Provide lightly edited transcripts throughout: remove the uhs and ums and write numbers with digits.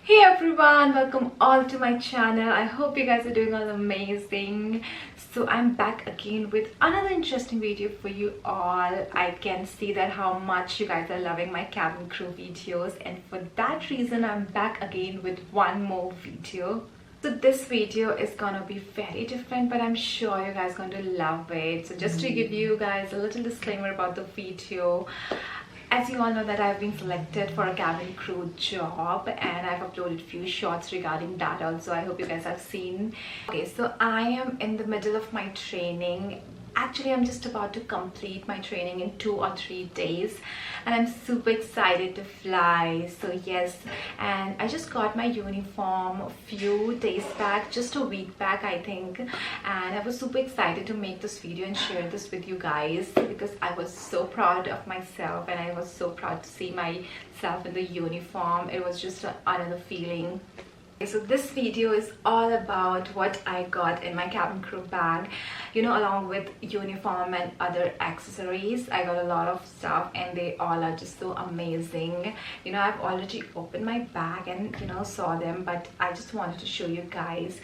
Hey everyone, welcome all to my channel. I hope you guys are doing all amazing. So I'm back again with another interesting video for you all. I can see that how much you guys are loving my cabin crew videos, and for that reason I'm back again with one more video. So this video is gonna be very different, but I'm sure you guys are going to love it. So just to give you guys a little disclaimer about the video, as you all know that I've been selected for a cabin crew job, and I've uploaded few shorts regarding that also. I hope you guys have seen. Okay, so I am in the middle of my training. Actually, I'm just about to complete my training in 2 or 3 days, and I'm super excited to fly. So yes, and I just got my uniform a few days back, just a week back I think, and I was super excited to make this video and share this with you guys because I was so proud of myself and I was so proud to see myself in the uniform. It was just another feeling. So this video is all about what I got in my cabin crew bag, you know, along with uniform and other accessories. I got a lot of stuff and they all are just so amazing. You know, I've already opened my bag and saw them, but I just wanted to show you guys.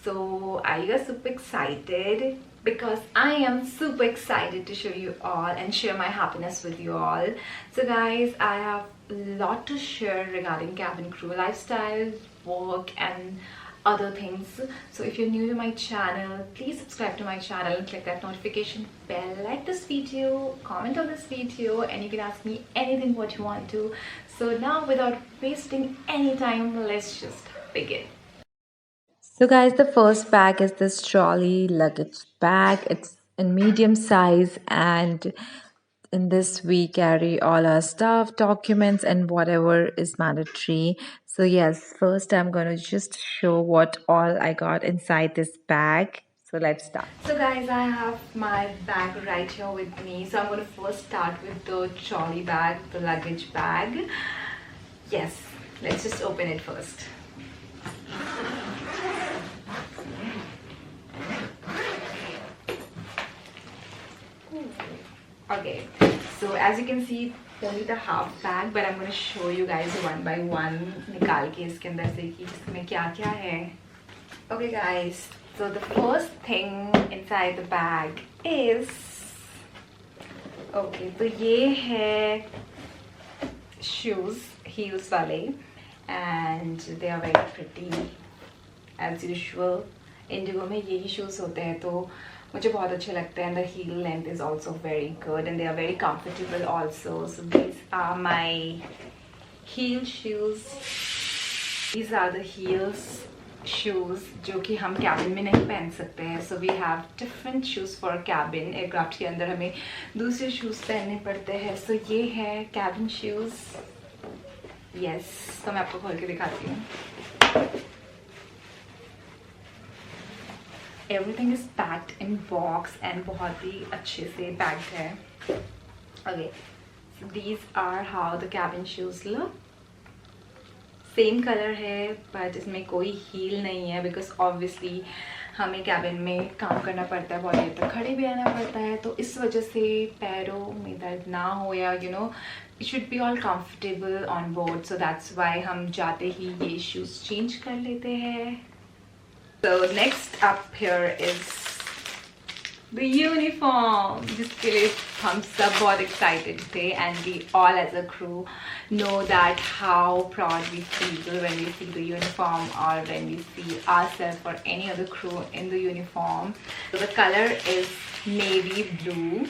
So are you guys super excited? Because I am super excited to show you all and share my happiness with you all. So guys, I have a lot to share regarding cabin crew lifestyle, work and other things. So if you're new to my channel, please subscribe to my channel and click that notification bell, like this video, comment on this video, and you can ask me anything what you want to. So now without wasting any time, let's just begin. So guys, the first bag is this trolley luggage bag. It's in medium size, and in this we carry all our stuff, documents and whatever is mandatory. So yes, first I'm going to just show what all I got inside this bag. So let's start. So guys, I have my bag right here with me. So I'm going to first start with the trolley bag, the luggage bag. Yes, let's just open it first. Okay, so as you can see, only the half bag, but I'm going to show you guys one by one निकाल के इसके अंदर से कि इसमें क्या क्या है. Okay guys, so the first thing inside the bag is, okay, तो ये है shoes, heels वाले, and they are very pretty as usual. Indigo में यही shoes होते हैं तो मुझे बहुत अच्छे लगते हैं. The heel length is also very good and they are very comfortable also. So these are my heel shoes. These are the heels shoes जो कि हम cabin में नहीं पहन सकते हैं. So we have different shoes for cabin. aircraft के अंदर हमें दूसरे shoes पहनने पड़ते हैं. So ये है cabin shoes. Yes, तो मैं आपको खोल के दिखाती हूँ. Everything is packed in box and बहुत ही अच्छे से packed है. Okay, so these are how the cabin shoes look. Same color है, but इसमें कोई heel नहीं है because obviously हमें cabin में काम करना पड़ता है, बहुत देर तक खड़े भी रहना पड़ता है, तो इस वजह से पैरों में दर्द ना हो या it should be all comfortable on board. So that's why हम जाते ही ये shoes change कर लेते हैं. So next up here is the uniform, जिसके लिए हम सब बहुत excited थे, and we all as a crew know that how proud we feel when we see the uniform or when we see ourselves or any other crew in the uniform. So the color is navy blue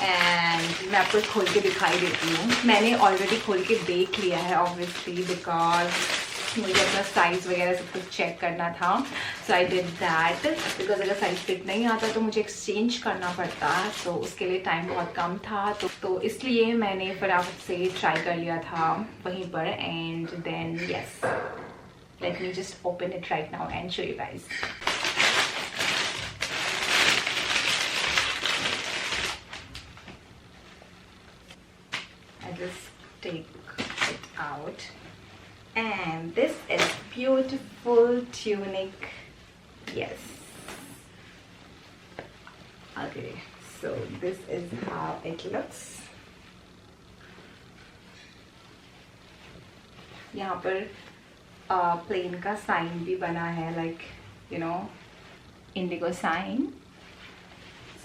and मैं आपको खोल के दिखाई देती हूँ. मैंने already खोल के देख लिया है obviously because मुझे अपना साइज़ वगैरह सब कुछ चेक करना था. सो आई डिड दैट बिकॉज अगर साइज़ फिट नहीं आता तो मुझे एक्सचेंज करना पड़ता, तो उसके लिए टाइम बहुत कम था, तो इसलिए मैंने फटाफट से ट्राई कर लिया था वहीं पर. And then yes, let me just open it right now and show you guys. I just take it out. And this is beautiful tunic. Yes. Okay, so this is how it looks. यहाँ पर plane का sign भी बना है, like you know, indigo sign.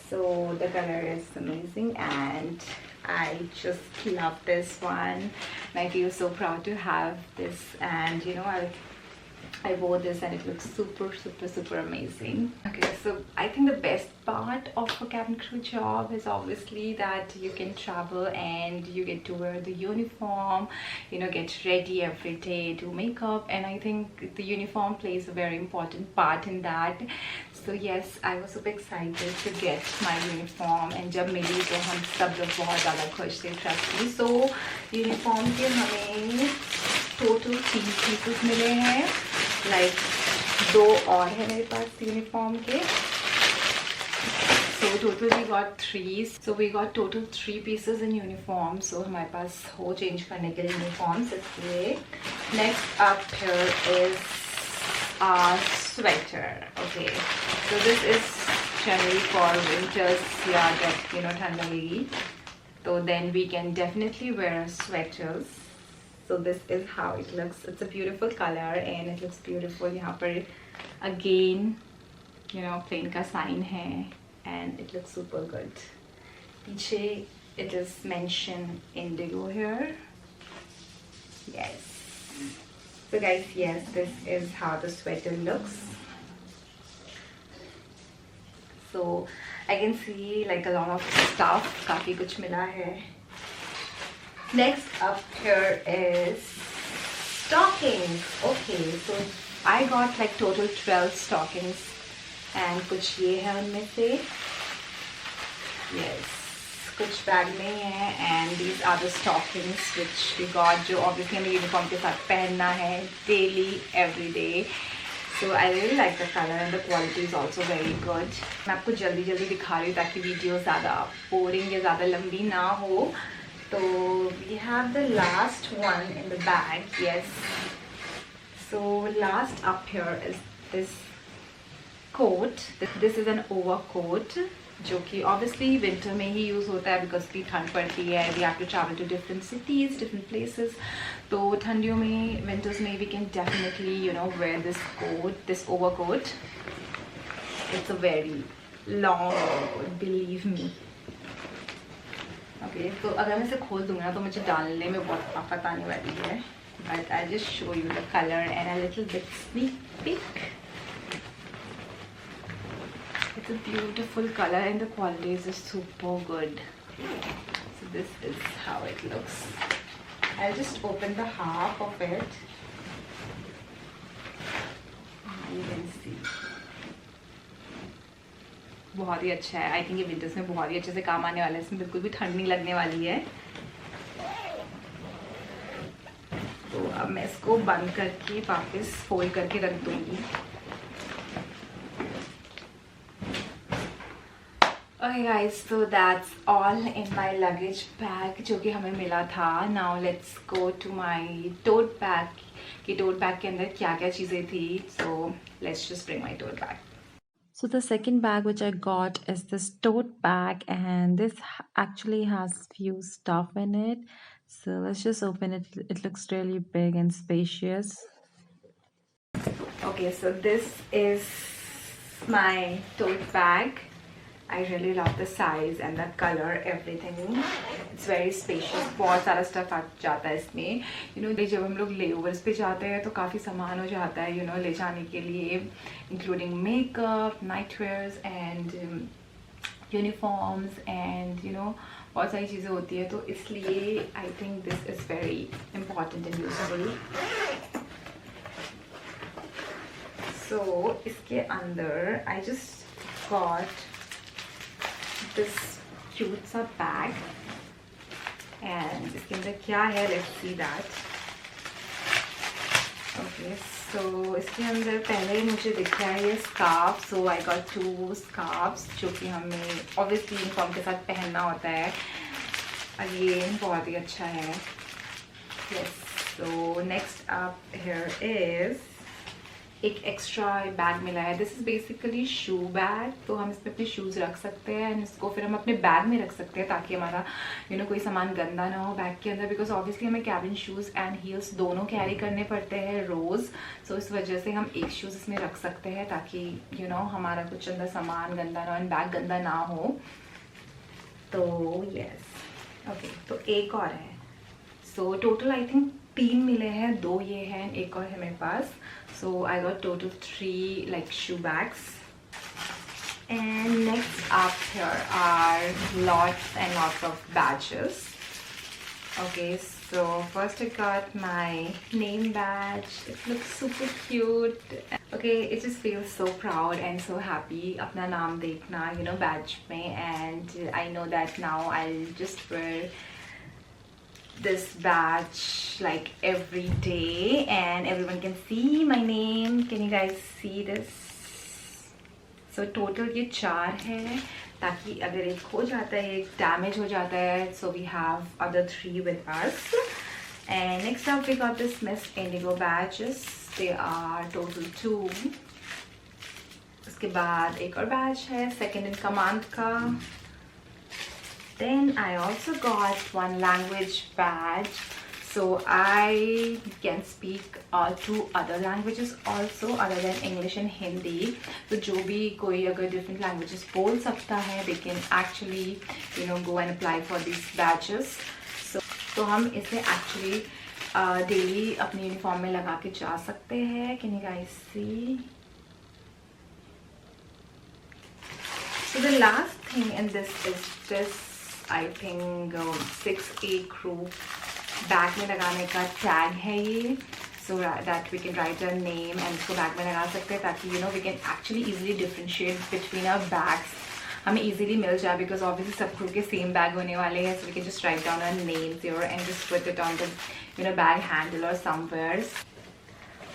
So the color is amazing and I just love this one and I feel so proud to have this. And you know, I wore this and it looks super amazing. Okay, so I think the best part of a cabin crew job is obviously that you can travel and you get to wear the uniform, you know, get ready every day, do makeup, and I think the uniform plays a very important part in that. So yes, I was super excited to get my uniform and जब मिली तो हम सब लोग बहुत ज़्यादा खुश थे, trust me. So uniform के हमें total 3 pieces मिले हैं, like 2 और है मेरे पास यूनिफॉर्म के. So total we got 3. So we got total 3 pieces in uniform. So हमारे पास हो change करने के लिए uniforms. इसलिए next up here is our sweater. Okay, so this is generally for winters, yeah, that you know ठंड लगेगी, so then we can definitely wear sweaters. So this is how it looks. It's a beautiful color and it looks beautiful. यहाँ पर again you know plane का sign है and it looks super good. पीछे it is mentioned indigo here. Yes. So guys, yes, this is how the sweater looks. So I can see like a lot of stuff, काफी कुछ मिला है. Next up here is stockings. Okay, so I got like total 12 stockings and कुछ ये है उनमें से. Yes, कुछ बैग में है and these are the stockings which we got, जो obviously हमें यूनिफॉर्म के साथ पहनना है daily, every day. So I really like the color and the quality is also very good. मैं आपको जल्दी जल्दी दिखा रही हूँ ताकि वीडियो ज़्यादा बोरिंग या ज़्यादा लंबी ना हो. So we have the last one in the bag. Yes, so last up here is this coat. This is an overcoat जो कि obviously winter में ही use होता है because की ठंड पड़ती है. We have to travel to different cities, different places. तो ठंडियों में, winters में we can definitely you know wear this coat, this overcoat. It's a very long overcoat, believe me. Okay, तो अगर मैं इसे खोल दूँगी ना तो मुझे डालने में बहुत आफत आने वाली है. But I'll just show you the color and a little bit sneak peek. It's a beautiful color and the quality is just super good. So this is how it looks. I'll just open the half of it. You can see. बहुत ही अच्छा है. I think ये winters में बहुत ही अच्छे से काम आने वाला है. इसमें बिल्कुल भी ठंड नहीं लगने वाली है. तो अब मैं इसको बंद करके वापस फोल्ड करके रख दूंगी. Okay guys, so that's all in my luggage bag जो कि हमें मिला था. Now let's go to my tote bag. कि tote bag के अंदर क्या क्या चीज़ें थी. So let's just bring my tote bag. So the second bag which I got is this tote bag and this actually has few stuff in it. So let's just open it. It looks really big and spacious. Okay, so this is my tote bag. I really love the size and the color, everything. It's very spacious. बहुत सारा stuff आ जाता है इसमें. You know, जब हम लोग layovers पे जाते हैं तो काफ़ी सामान हो जाता है, you know, ले जाने के लिए, including makeup, nightwears and uniforms and you know बहुत सारी चीज़ें होती है. तो इसलिए I think this is very important and useful. So इसके अंदर I just got this cute सा bag and इसके अंदर क्या है, let's see that. Okay, so इसके अंदर पहले ही मुझे दिख रहा है ये scarf. So I got 2 scarves जो कि हमें obviously यूनिफॉर्म के साथ पहनना होता है. Again बहुत ही अच्छा है. Yes, so next up here is एक एक्स्ट्रा बैग मिला है. This is basically shoe bag. तो हम इसमें अपने शूज़ रख सकते हैं एंड इसको फिर हम अपने बैग में रख सकते हैं ताकि हमारा कोई सामान गंदा ना हो बैग के अंदर. बिकॉज ऑब्वियसली हमें कैबिन शूज़ एंड हील्स दोनों कैरी करने पड़ते हैं रोज़. सो इस वजह से हम एक शूज़ इसमें रख सकते हैं ताकि हमारा कुछ अंदर सामान गंदा ना हो एंड बैग गंदा ना हो. तो यस, ओके. तो एक और है. सो टोटल आई थिंक 3 मिले हैं. 2 ये हैं, एक और है मेरे पास. So I got total 3 like shoe bags. And next up here are lots and lots of badges. Okay, so first I got my name badge. It looks super cute. Okay, it just feels so proud and so happy apna naam dekhna badge mein. And I know that now I'll just wear this badge like every day and everyone can see my name. Can you guys see this? So total ये 4 है ताकि अगर एक हो जाता है, एक damage हो जाता है, so we have other 3 with us. And next up we got this Miss Indigo badges. They are total 2. उसके बाद एक और badge है second in command का. Then I also got one language badge, so I can speak 2 other languages also other than English and Hindi. तो जो भी कोई अगर different languages बोल सकता है, they can actually go and apply for these badges. So तो हम इसे actually daily अपनी यूनिफॉर्म में लगा के जा सकते हैं. Can you guys see? So the last thing in this is this I think 6A crew bag में लगाने का टैग है ये. So that we can write our name and इसको बैग में लगा सकते हैं ताकि we can actually easily differentiate between our bags. हमें easily मिल जाए because obviously सब crew के same बैग होने वाले हैं. So we can just write down our names here and just put it on the bag handle or somewhere.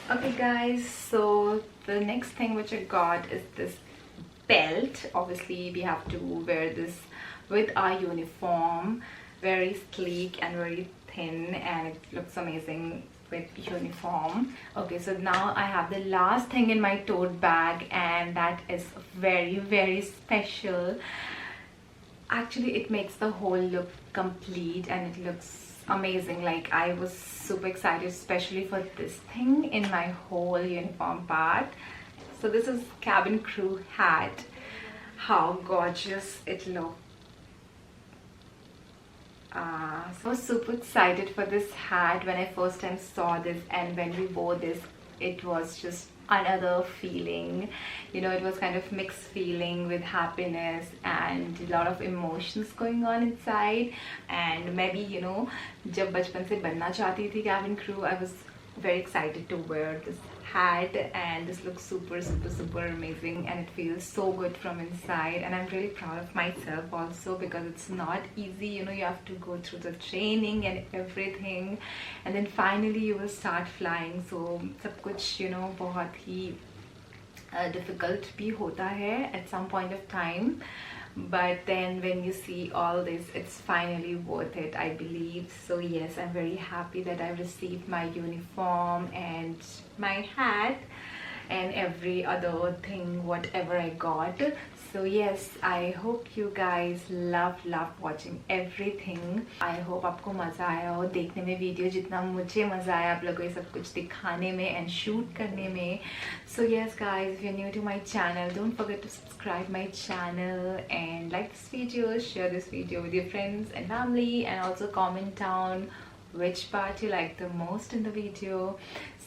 Okay guys, so the next thing which I got is this belt. Obviously we have to wear this with our uniform. Very sleek and very thin and it looks amazing with uniform. Okay, so now I have the last thing in my tote bag and that is very, very special. Actually it makes the whole look complete and it looks amazing. Like I was super excited especially for this thing in my whole uniform part. So this is cabin crew hat. How gorgeous it looks. So I was super excited for this hat when I first time saw this, and when we wore this it was just another feeling. It was kind of mixed feeling with happiness and a lot of emotions going on inside. And maybe जब बचपन से बनना चाहती थी cabin crew, I was very excited to wear this hat and this looks super, super, super amazing and it feels so good from inside. And I'm really proud of myself also because it's not easy. You have to go through the training and everything and then finally you will start flying. So सब कुछ बहुत ही difficult भी होता है at some point of time. But then when you see all this, it's finally worth it, I believe. So yes, I'm very happy that I received my uniform and my hat and every other thing whatever I got. So yes, I hope you guys love watching everything. I hope आपको मजा आया हो देखने में video जितना मुझे मजा आया आप लोगों को ये सब कुछ दिखाने में and shoot करने में. So yes guys, if you're new to my channel, don't forget to subscribe my channel and like this video, share this video with your friends and family, and also comment down which part you like the most in the video.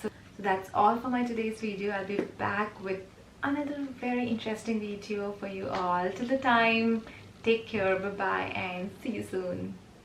So that's all for my today's video. I'll be back with another very interesting video for you all. Till the time, take care, bye bye, and see you soon.